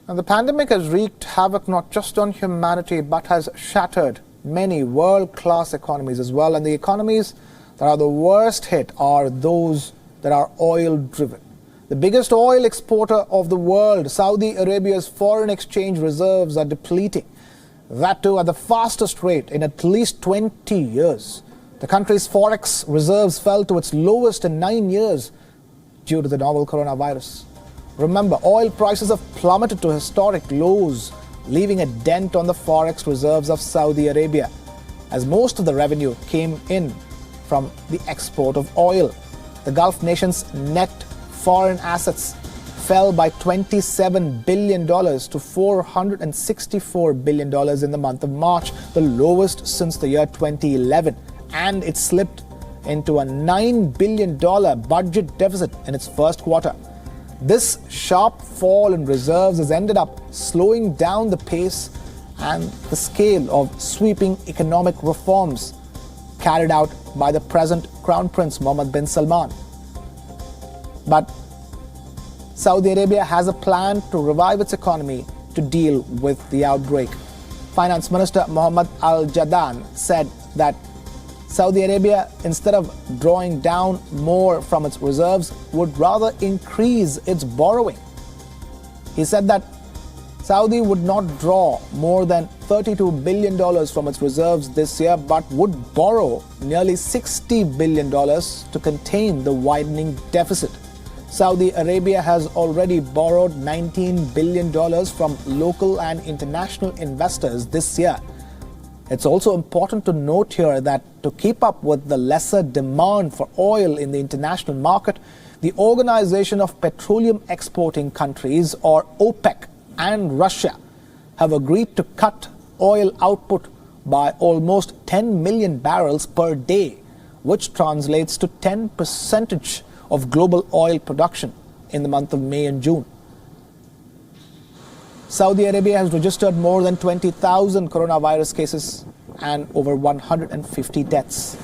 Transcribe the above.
And the pandemic has wreaked havoc not just on humanity, but has shattered many world-class economies as well. And the economies that are the worst hit are those that are oil-driven. The biggest oil exporter of the world, Saudi Arabia's foreign exchange reserves are depleting. That too at the fastest rate in at least 20 years. The country's Forex reserves fell to its lowest in 9 years due to the novel coronavirus. Remember, oil prices have plummeted to historic lows, leaving a dent on the Forex reserves of Saudi Arabia, as most of the revenue came in from the export of oil. The Gulf nation's net foreign assets fell by $27 billion to $464 billion in the month of March, the lowest since the year 2011, and it slipped into a $9 billion budget deficit in its first quarter. This sharp fall in reserves has ended up slowing down the pace and the scale of sweeping economic reforms carried out by the present Crown Prince Mohammed bin Salman. But Saudi Arabia has a plan to revive its economy to deal with the outbreak. Finance Minister Mohammed Al-Jadaan said that Saudi Arabia, instead of drawing down more from its reserves, would rather increase its borrowing. He said that Saudi would not draw more than $32 billion from its reserves this year, but would borrow nearly $60 billion to contain the widening deficit. Saudi Arabia has already borrowed $19 billion from local and international investors this year. It's also important to note here that to keep up with the lesser demand for oil in the international market, the Organization of Petroleum Exporting Countries, or OPEC, and Russia have agreed to cut oil output by almost 10 million barrels per day, which translates to 10% of global oil production in the month of May and June. Saudi Arabia has registered more than 20,000 coronavirus cases and over 150 deaths.